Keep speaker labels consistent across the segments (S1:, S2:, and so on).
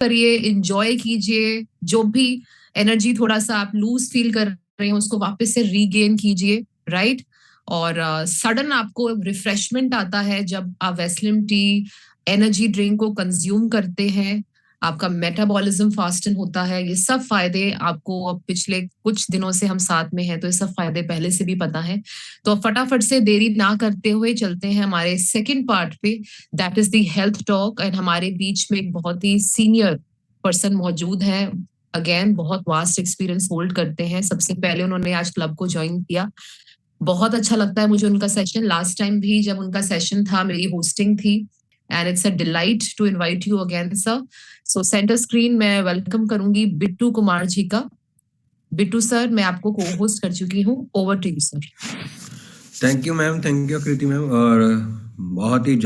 S1: करिए, एंजॉय कीजिए, जो भी एनर्जी थोड़ा सा आप लूज फील कर रहे हैं उसको वापस से रीगेन कीजिए, राइट। और सडन आपको रिफ्रेशमेंट आता है जब आप वेस्लिन टी एनर्जी ड्रिंक को कंज्यूम करते हैं, आपका मेटाबॉलिज्म फास्टन होता है। ये सब फायदे आपको अब पिछले कुछ दिनों से हम साथ में हैं तो ये सब फायदे पहले से भी पता है। तो फटाफट से देरी ना करते हुए चलते हैं हमारे सेकंड पार्ट पे, that is the health talk. And हमारे बीच में एक बहुत ही सीनियर पर्सन मौजूद है, अगेन बहुत वास्ट एक्सपीरियंस होल्ड करते हैं। सबसे पहले उन्होंने आज क्लब को ज्वाइन किया, बहुत अच्छा लगता है मुझे उनका सेशन। लास्ट टाइम भी जब उनका सेशन था मेरी होस्टिंग थी, and it's a delight to invite you again sir. So centre screen में वेलकम करूंगी बिट्टू कुमार जी का। बिट्टू सर, मैं आपको को होस्ट कर चुकी हूँ, over to you sir.
S2: Thank you ma'am, thank you Kriti ma'am. और बहुत ही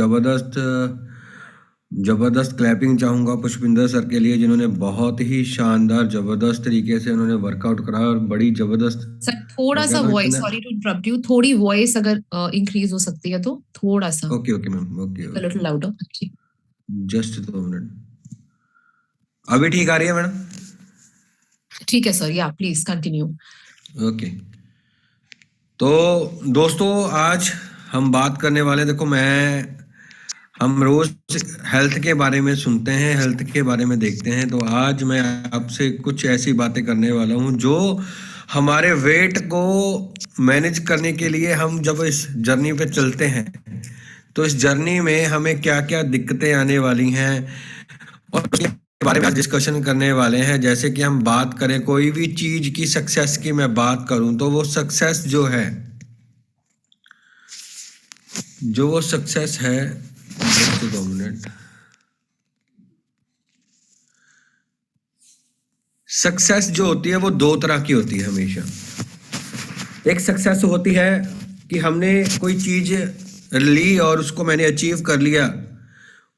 S2: ज़बरदस्त क्लैपिंग चाहूँगा पुष्पिंदर सर के लिए, जिन्होंने बहुत ही शानदार ज़बरदस्त तरीके से उन्होंने वर्कआउट करा और बड़ी ज़बरदस्त।
S1: सर थोड़ा सा voice, sorry to interrupt you, थोड़ी वॉइस अगर इंक्रीज हो सकती है तो थोड़ा सा।
S2: Okay okay ma'am, okay
S1: little louder.
S2: Just 2 minute. अभी ठीक आ रही है मैडम?
S1: ठीक है सर, या प्लीज कंटिन्यू।
S2: ओके, तो दोस्तों आज हम बात करने वाले, देखो हम रोज हेल्थ के बारे में सुनते हैं, हेल्थ के बारे में देखते हैं, तो आज मैं आपसे कुछ ऐसी बातें करने वाला हूं जो हमारे वेट को मैनेज करने के लिए, हम जब इस जर्नी पे चलते हैं तो इस जर्नी में हमें क्या क्या दिक्कतें आने वाली हैं और उसके बारे में डिस्कशन करने वाले हैं। जैसे कि हम बात करें कोई भी चीज की सक्सेस की, मैं बात करूं तो वो सक्सेस जो है, just 2 मिनट। सक्सेस जो होती है वो 2 तरह की होती है हमेशा। एक सक्सेस होती है कि हमने कोई चीज ली और उसको मैंने अचीव कर लिया,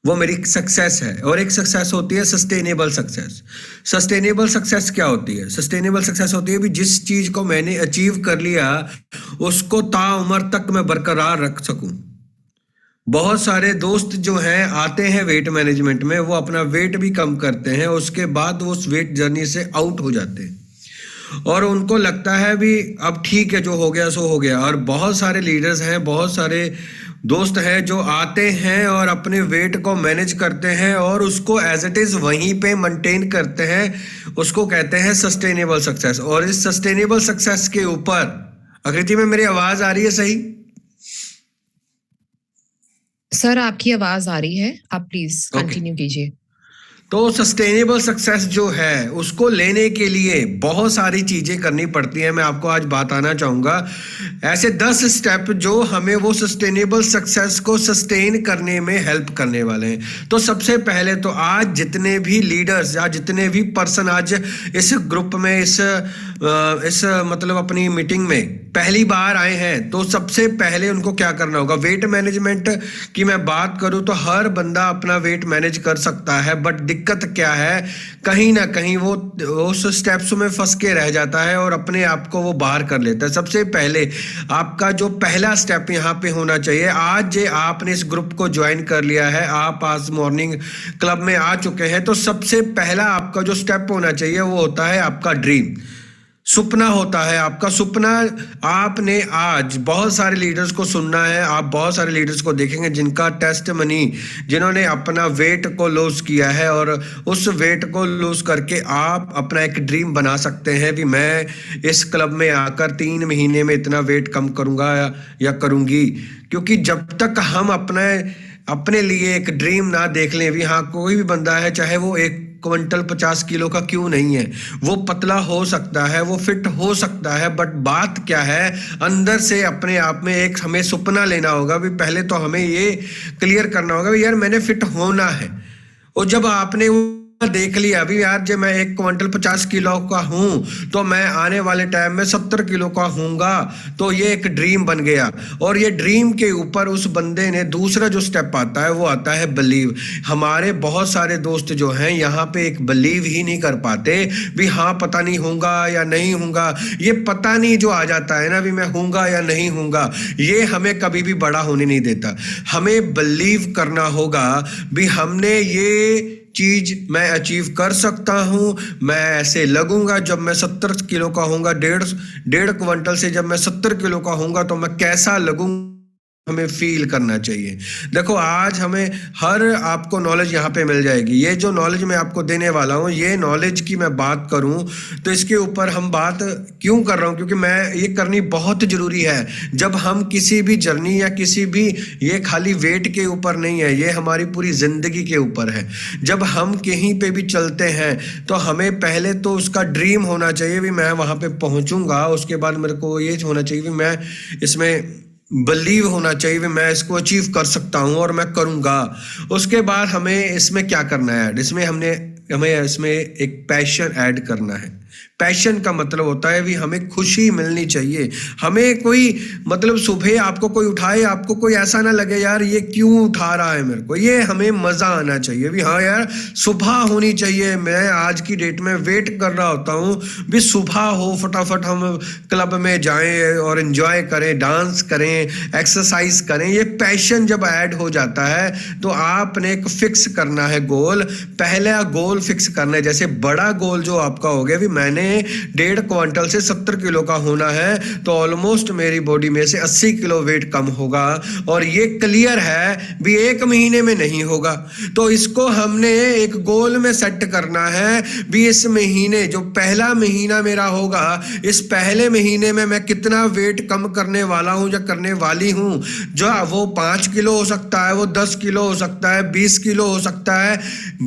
S2: वो मेरी सक्सेस है। और एक सक्सेस होती है सस्टेनेबल सक्सेस। सस्टेनेबल सक्सेस क्या होती है? सस्टेनेबल सक्सेस होती है भी जिस चीज को मैंने अचीव कर लिया उसको ताउम्र तक मैं बरकरार रख सकूं। बहुत सारे दोस्त जो हैं आते हैं वेट मैनेजमेंट में, वो अपना वेट भी कम करते हैं, उसके बाद वो उस वेट जर्नी से आउट हो जाते हैं और उनको लगता है भी अब ठीक है, जो हो गया सो हो गया। और बहुत सारे लीडर्स हैं, बहुत सारे दोस्त हैं जो आते हैं और अपने वेट को मैनेज करते हैं और उसको एज इट इज वहीं पे मेंटेन करते हैं। उसको कहते हैं सस्टेनेबल सक्सेस। और इस सस्टेनेबल सक्सेस के ऊपर, आकृति में मेरी आवाज आ रही है सही?
S1: सर आपकी आवाज आ रही है, आप प्लीज कंटिन्यू कीजिए।
S2: तो सस्टेनेबल सक्सेस जो है उसको लेने के लिए बहुत सारी चीजें करनी पड़ती हैं। मैं आपको आज बताना चाहूंगा ऐसे 10 स्टेप जो हमें वो सस्टेनेबल सक्सेस को सस्टेन करने में हेल्प करने वाले हैं। तो सबसे पहले तो आज जितने भी लीडर्स या जितने भी पर्सन आज इस ग्रुप में, इस मतलब अपनी मीटिंग में पहली बार आए हैं, तो सबसे पहले उनको क्या करना होगा? वेट मैनेजमेंट की मैं बात करूं तो हर बंदा अपना वेट मैनेज कर सकता है, बट दिक्कत क्या है, कहीं ना कहीं वो उस स्टेप्स में फंस के रह जाता है और अपने आप को वो बाहर कर लेता है। सबसे पहले आपका जो पहला स्टेप यहाँ पे होना चाहिए, आज आपने इस ग्रुप को ज्वाइन कर लिया है, आप आज मॉर्निंग क्लब में आ चुके हैं, तो सबसे पहला आपका जो स्टेप होना चाहिए वो होता है आपका ड्रीम, सुपना होता है आपका सपना। आपने आज बहुत सारे लीडर्स को सुनना है, आप बहुत सारे लीडर्स को देखेंगे जिनका टेस्टिमनी, जिन्होंने अपना वेट को लूज किया है और उस वेट को लूज करके आप अपना एक ड्रीम बना सकते हैं भी मैं इस क्लब में आकर 3 महीने में इतना वेट कम करूंगा या करूंगी। क्योंकि जब तक हम अपने लिए एक ड्रीम ना देख लें भी, हाँ कोई भी बंदा है चाहे वो 1 क्विंटल 50 किलो का क्यों नहीं है, वो पतला हो सकता है, वो फिट हो सकता है, बट बात क्या है, अंदर से अपने आप में एक हमें सपना लेना होगा भी। पहले तो हमें ये क्लियर करना होगा भी यार मैंने फिट होना है। और जब आपने देख लिया अभी यार जब मैं 1 क्विंटल 50 किलो का हूं तो मैं आने वाले टाइम में 70 किलो का हूंगा, तो ये एक ड्रीम बन गया। और ये ड्रीम के ऊपर उस बंदे ने दूसरा जो स्टेप आता है वो आता है बिलीव। हमारे बहुत सारे दोस्त जो हैं यहाँ पे एक बिलीव ही नहीं कर पाते भी हाँ पता नहीं होगा या नहीं होगा। ये पता नहीं जो आ जाता है ना भी मैं हूंगा या नहीं हूंगा, ये हमें कभी भी बड़ा होने नहीं देता। हमें बिलीव करना होगा भी हमने ये चीज मैं अचीव कर सकता हूं, मैं ऐसे लगूंगा जब मैं 70 किलो का होऊंगा, डेढ़ क्विंटल से जब मैं 70 किलो का होऊंगा तो मैं कैसा लगूंगा, हमें फील करना चाहिए। देखो आज हमें हर आपको नॉलेज यहाँ पे मिल जाएगी। ये जो नॉलेज मैं आपको देने वाला हूँ, ये नॉलेज की मैं बात करूँ तो इसके ऊपर हम बात क्यों कर रहा हूँ, क्योंकि मैं ये करनी बहुत ज़रूरी है। जब हम किसी भी जर्नी या किसी भी, ये खाली वेट के ऊपर नहीं है, ये हमारी पूरी ज़िंदगी के ऊपर है। जब हम कहीं पे भी चलते हैं तो हमें पहले तो उसका ड्रीम होना चाहिए भी मैं वहाँ पे पहुँचूंगा, उसके बाद मेरे को ये होना चाहिए भी मैं इसमें बिलीव होना चाहिए कि मैं इसको अचीव कर सकता हूं और मैं करूंगा। उसके बाद हमें इसमें क्या करना है, हमें इसमें एक पैशन ऐड करना है। पैशन का मतलब होता है भी हमें खुशी मिलनी चाहिए। हमें कोई मतलब सुबह आपको कोई उठाए, आपको कोई ऐसा ना लगे यार ये क्यों उठा रहा है मेरे को, ये हमें मजा आना चाहिए भी हाँ यार सुबह होनी चाहिए। मैं आज की डेट में वेट कर रहा होता हूँ भी सुबह हो, फटाफट हम क्लब में जाएं और एंजॉय करें, डांस करें, एक्सरसाइज करें। ये पैशन जब ऐड हो जाता है तो आपने एक फिक्स करना है गोल। पहला गोल फिक्स करना है, जैसे बड़ा गोल जो आपका हो गया भी मैंने 1.5 क्विंटल से 70 किलो का होना है तो ऑलमोस्ट मेरी बॉडी में से 80 किलो वेट कम होगा, और ये क्लियर है भी 1 महीने में नहीं होगा। तो इसको हमने एक गोल में सेट करना है भी इस महीने जो पहला महीना मेरा होगा, इस पहले महीने में मैं कितना वेट कम करने वाला हूं या करने वाली हूं। जो वो 5 किलो हो सकता है, वो 10 किलो हो सकता है, 20 किलो हो सकता है।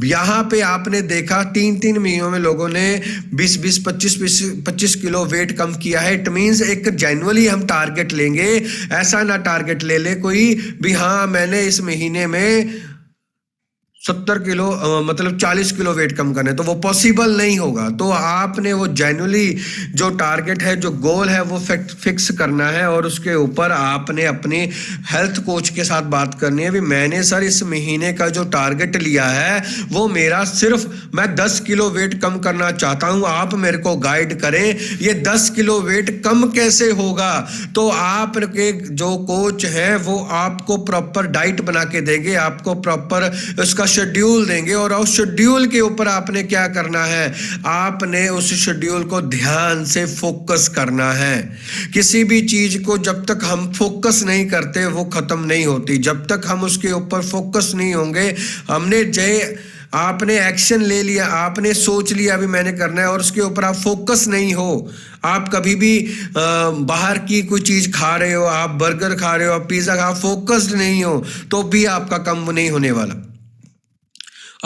S2: यहां पे आपने देखा 3-3 महीनों में लोगों ने 20-20 25 किलो वेट कम किया है। इट मीन्स एक जेन्युइनली हम टारगेट लेंगे, ऐसा ना टारगेट ले ले कोई भी हाँ मैंने इस महीने में 70 किलो मतलब 40 किलो वेट कम करने, तो वो पॉसिबल नहीं होगा। तो आपने वो जेन्युइनली जो टारगेट है, जो गोल है, वो फिक्स करना है और उसके ऊपर आपने अपने हेल्थ कोच के साथ बात करनी है भी मैंने सर इस महीने का जो टारगेट लिया है वो मेरा सिर्फ मैं 10 किलो वेट कम करना चाहता हूं, आप मेरे को गाइड करें ये 10 किलो वेट कम कैसे होगा। तो आपके जो कोच है वो आपको प्रॉपर डाइट बना के देंगे, आपको प्रॉपर उसका शेड्यूल देंगे, और उस शेड्यूल के ऊपर आपने क्या करना है, आपने उस शेड्यूल को ध्यान से फोकस करना है। किसी भी चीज को जब तक हम फोकस नहीं करते वो खत्म नहीं होती। जब तक हम उसके ऊपर फोकस नहीं होंगे, आपने एक्शन ले लिया, आपने सोच लिया भी मैंने करना है और उसके ऊपर आप फोकस नहीं हो, आप कभी भी बाहर की कोई चीज खा रहे हो, आप बर्गर खा रहे हो, आप पिज्जा खा, फोकस्ड नहीं हो तो भी आपका काम नहीं होने वाला।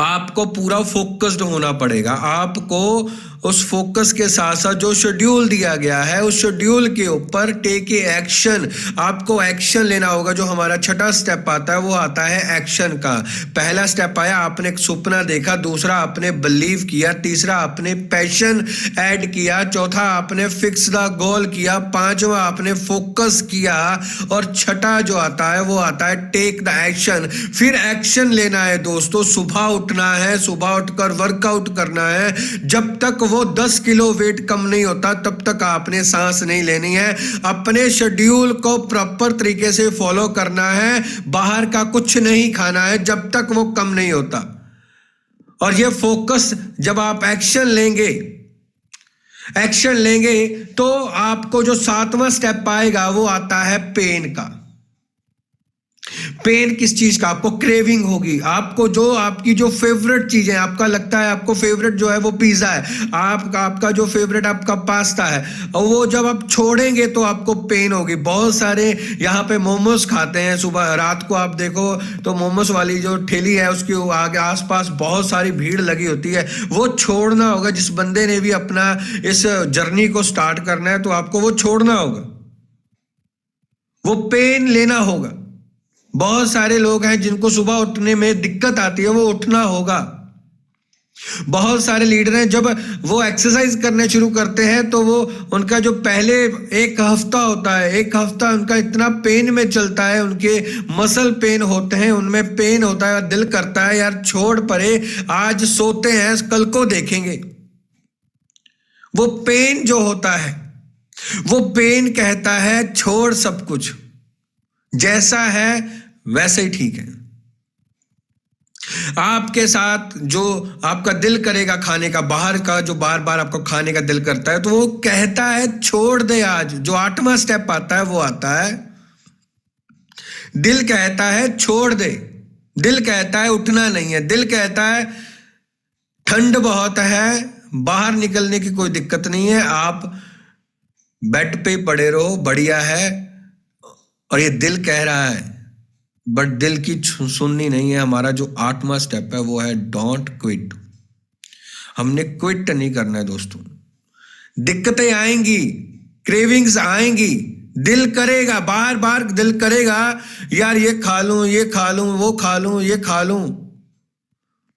S2: आपको पूरा फोकस्ड होना पड़ेगा। आपको उस फोकस के साथ साथ जो शेड्यूल दिया गया है उस शेड्यूल के ऊपर टेक ए एक्शन, आपको एक्शन लेना होगा। जो हमारा छठा स्टेप आता है वो आता है एक्शन का। पहला स्टेप आया आपने एक सपना देखा, दूसरा आपने बिलीव किया, तीसरा आपने पैशन ऐड किया, चौथा आपने फिक्स द गोल किया, पांचवा आपने फोकस किया, और छठा जो आता है वो आता है टेक द एक्शन। फिर एक्शन लेना है दोस्तों, सुबह उठना है, सुबह उठकर वर्कआउट करना है। जब तक वो 10 किलो वेट कम नहीं होता तब तक आपने सांस नहीं लेनी है। अपने शेड्यूल को प्रॉपर तरीके से फॉलो करना है, बाहर का कुछ नहीं खाना है जब तक वो कम नहीं होता। और ये फोकस जब आप एक्शन लेंगे तो आपको जो 7वां स्टेप आएगा वो आता है पेन का। पेन किस चीज का, आपको क्रेविंग होगी, आपको जो आपकी जो फेवरेट चीज है, आपका लगता है आपको फेवरेट जो है वो पिज्जा है, आपका जो फेवरेट आपका पास्ता है, और वो जब आप छोड़ेंगे तो आपको पेन होगी। बहुत सारे यहाँ पे मोमोज खाते हैं, सुबह रात को आप देखो तो मोमोज वाली जो ठेली है उसके आगे आसपास बहुत सारी भीड़ लगी होती है। वो छोड़ना होगा, जिस बंदे ने भी अपना इस जर्नी को स्टार्ट करना है तो आपको वो छोड़ना होगा, वो पेन लेना होगा। बहुत सारे लोग हैं जिनको सुबह उठने में दिक्कत आती है, वो उठना होगा। बहुत सारे लीडर हैं जब वो एक्सरसाइज करने शुरू करते हैं तो वो उनका जो पहले 1 हफ्ता होता है, 1 हफ्ता उनका इतना पेन में चलता है, उनके मसल पेन होते हैं, उनमें पेन होता है और दिल करता है यार छोड़ परे, आज सोते हैं कल को देखेंगे। वो पेन जो होता है, वो पेन कहता है छोड़ सब कुछ, जैसा है वैसे ही ठीक है। आपके साथ जो आपका दिल करेगा खाने का, बाहर का जो बार बार आपको खाने का दिल करता है, तो वो कहता है छोड़ दे। आज जो 8वां स्टेप आता है वो आता है, दिल कहता है छोड़ दे, दिल कहता है उठना नहीं है, दिल कहता है ठंड बहुत है, बाहर निकलने की कोई दिक्कत नहीं है, आप बेड पे पड़े रहो, बढ़िया है। और ये दिल कह रहा है, बट दिल की सुननी नहीं है। हमारा जो 8वां स्टेप है वो है डोंट क्विट। हमने क्विट नहीं करना है दोस्तों। दिक्कतें आएंगी, क्रेविंग्स आएंगी, दिल करेगा, बार बार दिल करेगा यार ये खा लूं, ये खा लूं, वो खा लूं, ये खा लूं।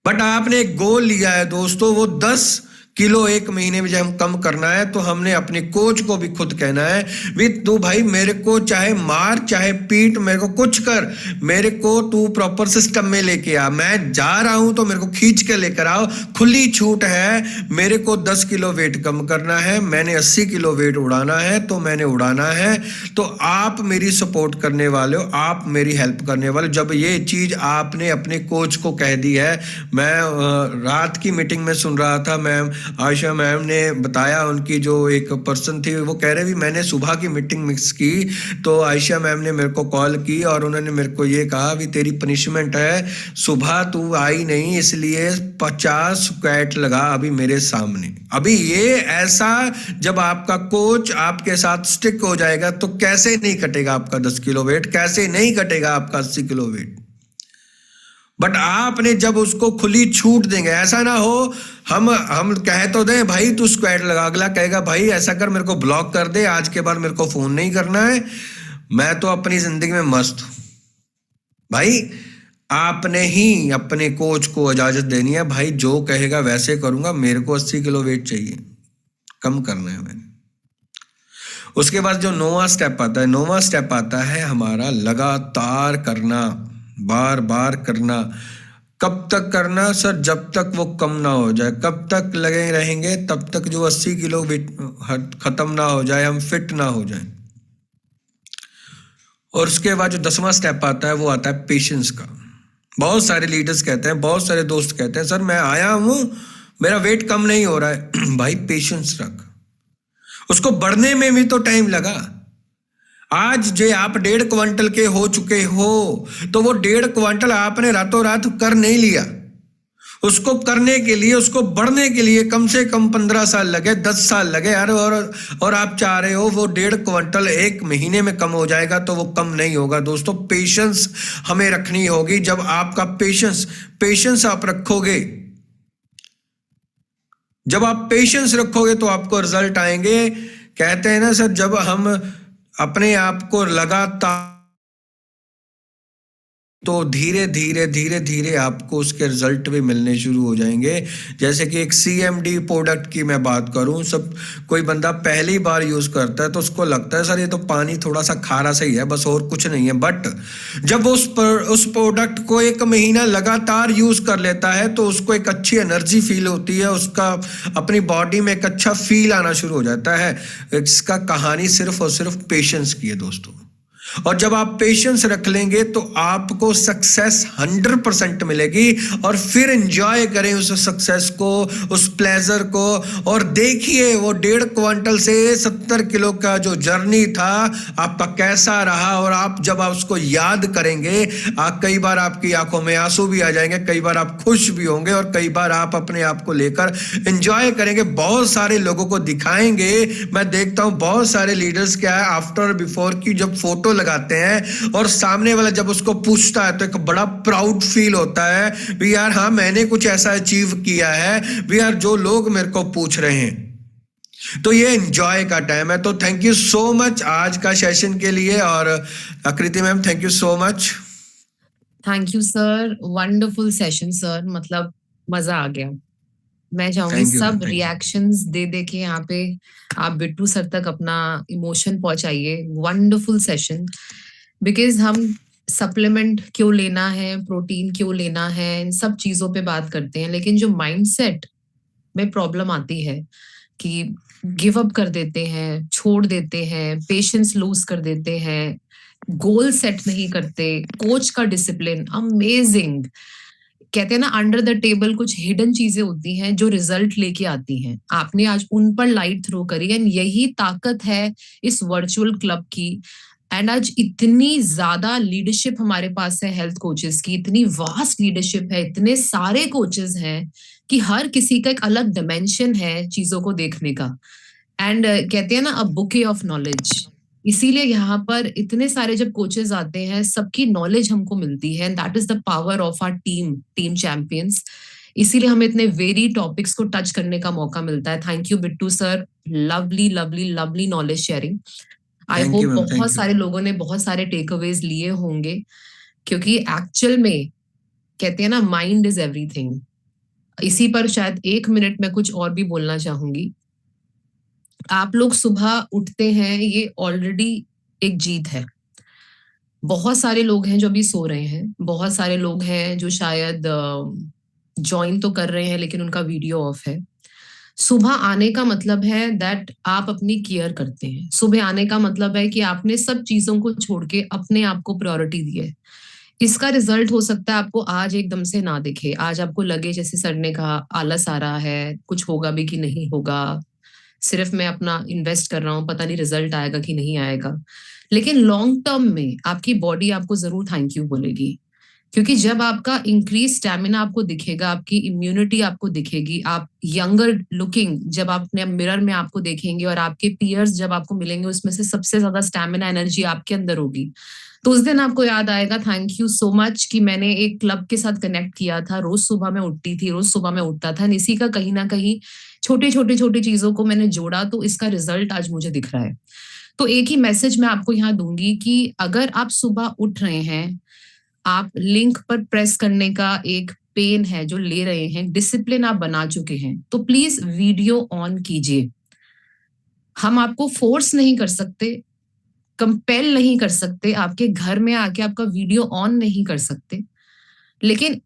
S2: बट आपने एक गोल लिया है दोस्तों, वो 10 किलो 1 महीने में जब हम कम करना है, तो हमने अपने कोच को भी खुद कहना है भी तू भाई मेरे को चाहे मार चाहे पीट, मेरे को कुछ कर, मेरे को तू प्रॉपर सिस्टम में लेके आ। मैं जा रहा हूं तो मेरे को खींच के लेकर आओ, खुली छूट है। मेरे को 10 किलो वेट कम करना है, मैंने 80 किलो वेट उड़ाना है तो मैंने उड़ाना है। तो आप मेरी सपोर्ट करने वाले हो, आप मेरी हेल्प करने वाले। जब ये चीज आपने अपने कोच को कह दी है, मैं रात की मीटिंग में सुन रहा था, मैम आयशा मैम ने बताया, उनकी जो एक पर्सन थी वो कह रहे भी मैंने सुबह की मीटिंग मिक्स की, तो आयशा मैम ने मेरे को कॉल की और उन्होंने मेरे को ये कहा भी तेरी पनिशमेंट है, सुबह तू आई नहीं इसलिए 50 स्क्वाट लगा अभी मेरे सामने। अभी ये ऐसा जब आपका कोच आपके साथ स्टिक हो जाएगा तो कैसे नहीं कटेगा आपका 10 किलो वेट, कैसे नहीं कटेगा आपका 80 किलो वेट। बट आपने जब उसको खुली छूट देंगे, ऐसा ना हो हम कह तो दें भाई तू स्क्वाट लगा, अगला कहेगा भाई ऐसा कर मेरे को ब्लॉक कर दे, आज के बाद मेरे को फोन नहीं करना है, मैं तो अपनी जिंदगी में मस्त हूं। भाई आपने ही अपने कोच को इजाजत देनी है, भाई जो कहेगा वैसे करूंगा, मेरे को 80 किलो वेट चाहिए, कम करना है मैंने। उसके बाद जो 9वां स्टेप आता है, 9वां स्टेप आता है हमारा लगातार करना, बार बार करना। कब तक करना सर? जब तक वो कम ना हो जाए। कब तक लगे रहेंगे? तब तक जो 80 किलो वेट खत्म ना हो जाए, हम फिट ना हो जाए। और उसके बाद जो 10वां स्टेप आता है वो आता है पेशेंस का। बहुत सारे लीडर्स कहते हैं, बहुत सारे दोस्त कहते हैं सर मैं आया हूं, मेरा वेट कम नहीं हो रहा है। भाई पेशेंस रख, उसको बढ़ने में भी तो टाइम लगा। आज जो आप 1.5 क्विंटल के हो चुके हो, तो वो 1.5 क्विंटल आपने रातों रात कर नहीं लिया। उसको करने के लिए, उसको बढ़ने के लिए कम से कम 15 साल लगे, 10 साल लगे यार। और आप चाह रहे हो वो 1.5 क्विंटल 1 महीने में कम हो जाएगा, तो वो कम नहीं होगा दोस्तों। पेशेंस हमें रखनी होगी। जब आपका पेशेंस आप रखोगे, जब आप पेशेंस रखोगे तो आपको रिजल्ट आएंगे। कहते हैं ना सर, जब हम अपने आप को लगातार, तो धीरे धीरे धीरे धीरे आपको उसके रिजल्ट भी मिलने शुरू हो जाएंगे। जैसे कि एक CMD प्रोडक्ट की मैं बात करूं, सब कोई बंदा पहली बार यूज करता है तो उसको लगता है सर ये तो पानी थोड़ा सा खारा सही है, बस और कुछ नहीं है। बट जब उस प्रोडक्ट को 1 महीना लगातार यूज कर लेता है तो उसको एक अच्छी एनर्जी फील होती है, उसका अपनी बॉडी में एक अच्छा फील आना शुरू हो जाता है। इसका कहानी सिर्फ और सिर्फ पेशेंस की है दोस्तों। और जब आप पेशेंस रख लेंगे तो आपको सक्सेस 100% मिलेगी। और फिर एंजॉय करें उस सक्सेस को, उस प्लेजर को। और देखिए वो 1.5 क्विंटल से 70 किलो का जो जर्नी था आपका कैसा रहा। और आप जब आप उसको याद करेंगे, कई बार आपकी आंखों में आंसू भी आ जाएंगे, कई बार आप खुश भी होंगे, और कई बार आप अपने आप को लेकर एंजॉय करेंगे, बहुत सारे लोगों को दिखाएंगे। मैं देखता हूं बहुत सारे लीडर्स क्या है, आफ्टर बिफोर की जब फोटो लगाते हैं और सामने वाला जब उसको पूछता है तो एक बड़ा प्राउड फील होता है भी यार हाँ मैंने कुछ ऐसा अचीव किया है भी यार, जो लोग मेरे को पूछ रहे हैं। तो ये एंजॉय का टाइम है। तो थैंक यू सो मच आज का सेशन के लिए। और आकृति ma'am thank you so much.
S1: Thank you sir, wonderful session sir, मतलब मजा आ गया। मैं चाहूंगी सब रिएक्शंस दे दे के यहाँ पे आप बिट्टू सर तक अपना इमोशन पहुंचाइए। Wonderful session. बिकॉज हम सप्लीमेंट क्यों लेना है, प्रोटीन क्यों लेना है, इन सब चीजों पे बात करते हैं, लेकिन जो माइंडसेट में प्रॉब्लम आती है कि गिव अप कर देते हैं, छोड़ देते हैं, पेशेंस लूज कर देते हैं, गोल सेट नहीं करते, कोच का डिसिप्लिन अमेजिंग। कहते हैं ना, अंडर द टेबल कुछ हिडन चीजें होती हैं जो रिजल्ट लेके आती हैं। आपने आज उन पर लाइट थ्रो करी, एंड यही ताकत है इस वर्चुअल क्लब की। एंड आज इतनी ज्यादा लीडरशिप हमारे पास है हेल्थ कोचेस की, इतनी वास्ट लीडरशिप है, इतने सारे कोचेस हैं कि हर किसी का एक अलग डिमेंशन है चीजों को देखने का। एंड कहते हैं ना, अ बुके ऑफ नॉलेज। इसीलिए यहाँ पर इतने सारे जब कोचेस आते हैं, सबकी नॉलेज हमको मिलती है, and that is the power of our team champions. इसीलिए हमें इतने वेरी टॉपिक्स को टच करने का मौका मिलता है। Thank you Bittu sir, lovely lovely lovely knowledge sharing. I
S2: thank you
S1: hope
S2: ma'am,
S1: बहुत
S2: थैंक यू।
S1: सारे लोगों ने बहुत सारे टेक अवेज लिए होंगे, क्योंकि एक्चुअल में कहते हैं ना, माइंड इज एवरीथिंग। इसी पर शायद 1 मिनट में कुछ और भी बोलना चाहूंगी। आप लोग सुबह उठते हैं, ये ऑलरेडी एक जीत है। बहुत सारे लोग हैं जो अभी सो रहे हैं, बहुत सारे लोग हैं जो शायद ज्वाइन तो कर रहे हैं लेकिन उनका वीडियो ऑफ है। सुबह आने का मतलब है दैट आप अपनी केयर करते हैं। सुबह आने का मतलब है कि आपने सब चीजों को छोड़ के अपने आप को प्रायोरिटी दी है। इसका रिजल्ट हो सकता है आपको आज एकदम से ना दिखे, आज आपको लगे जैसे सर ने कहा आलस आ रहा है, कुछ होगा भी कि नहीं होगा, सिर्फ मैं अपना इन्वेस्ट कर रहा हूँ, पता नहीं रिजल्ट आएगा कि नहीं आएगा। लेकिन लॉन्ग टर्म में आपकी बॉडी आपको जरूर थैंक यू बोलेगी, क्योंकि जब आपका इंक्रीज स्टेमिना आपको दिखेगा, आपकी इम्यूनिटी आपको दिखेगी, आप यंगर लुकिंग, जब आप अपने मिरर में आपको देखेंगे और आपके पीयर्स जब आपको मिलेंगे, उसमें से सबसे ज्यादा स्टेमिना एनर्जी आपके अंदर होगी, तो उस दिन आपको याद आएगा थैंक यू सो मच कि मैंने एक क्लब के साथ कनेक्ट किया था। रोज सुबह मैं उठती थी, रोज सुबह मैं उठता था, इसी का कहीं ना कहीं छोटी चीजों को मैंने जोड़ा, तो इसका रिजल्ट आज मुझे दिख रहा है। तो एक ही मैसेज मैं आपको यहाँ दूंगी कि अगर आप सुबह उठ रहे हैं, आप लिंक पर प्रेस करने का एक पेन है जो ले रहे हैं, डिसिप्लिन आप बना चुके हैं, तो प्लीज वीडियो ऑन कीजिए। हम आपको फोर्स नहीं कर सकते, कंपेल नहीं कर सकते, आपके घर में आके आपका वीडियो ऑन नहीं कर सकते, लेकिन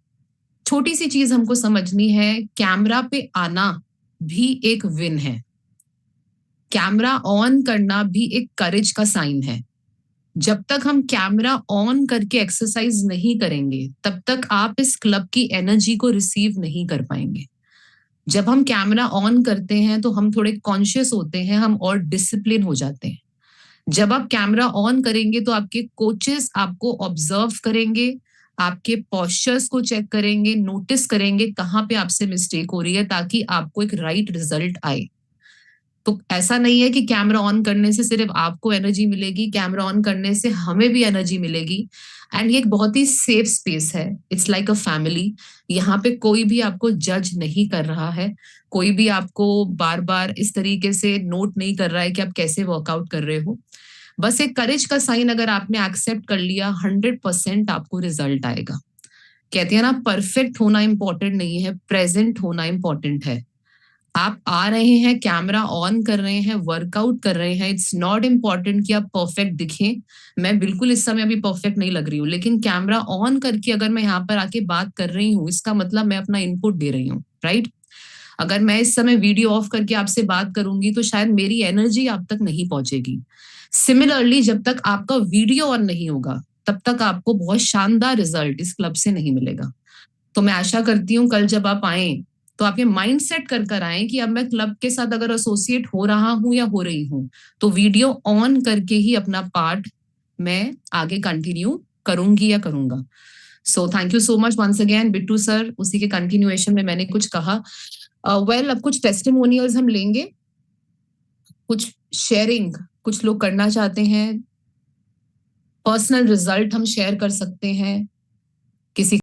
S1: छोटी सी चीज हमको समझनी है, कैमरा पे आना भी एक विन है। कैमरा ऑन करना भी एक करेज का साइन है। जब तक हम कैमरा ऑन करके एक्सरसाइज नहीं करेंगे, तब तक आप इस क्लब की एनर्जी को रिसीव नहीं कर पाएंगे। जब हम कैमरा ऑन करते हैं तो हम थोड़े कॉन्शियस होते हैं, हम और डिसिप्लिन हो जाते हैं। जब आप कैमरा ऑन करेंगे तो आपके कोचेस आपको ऑब्जर्व करेंगे, आपके पोस्चर्स को चेक करेंगे, नोटिस करेंगे कहाँ पे आपसे मिस्टेक हो रही है, ताकि आपको एक राइट रिजल्ट आए। तो ऐसा नहीं है कि कैमरा ऑन करने से सिर्फ आपको एनर्जी मिलेगी, कैमरा ऑन करने से हमें भी एनर्जी मिलेगी। एंड ये एक बहुत ही सेफ स्पेस है, इट्स लाइक अ फैमिली। यहाँ पे कोई भी आपको जज नहीं कर रहा है, कोई भी आपको बार बार इस तरीके से नोट नहीं कर रहा है कि आप कैसे वर्कआउट कर रहे हो। बस एक करेज का साइन अगर आपने एक्सेप्ट कर लिया, 100% आपको रिजल्ट आएगा। कहते हैं ना, परफेक्ट होना इंपॉर्टेंट नहीं है, प्रेजेंट होना इंपॉर्टेंट है। आप आ रहे हैं, कैमरा ऑन कर रहे हैं, वर्कआउट कर रहे हैं, इट्स नॉट इम्पॉर्टेंट कि आप परफेक्ट दिखें। मैं बिल्कुल इस समय अभी परफेक्ट नहीं लग रही हूँ, लेकिन कैमरा ऑन करके अगर मैं यहाँ पर आके बात कर रही हूँ, इसका मतलब मैं अपना इनपुट दे रही हूँ, राइट? अगर मैं इस समय वीडियो ऑफ करके आपसे बात करूंगी तो शायद मेरी एनर्जी आप तक नहीं पहुंचेगी। सिमिलरली, जब तक आपका वीडियो ऑन नहीं होगा, तब तक आपको बहुत शानदार रिजल्ट इस क्लब से नहीं मिलेगा। तो मैं आशा करती हूँ कल जब आप आए तो आप ये माइंड सेट कर आए कि अब मैं क्लब के साथ अगर एसोसिएट हो रहा हूँ या हो रही हूँ, तो वीडियो ऑन करके ही अपना पार्ट मैं आगे कंटिन्यू करूंगी या करूंगा। So thank you so much once again Bittu sir. उसी के कंटिन्यूएशन में मैंने कुछ कहा। अब कुछ टेस्टिमोनियल्स हम लेंगे, कुछ शेयरिंग कुछ लोग करना चाहते हैं, पर्सनल रिजल्ट हम शेयर कर सकते हैं, किसी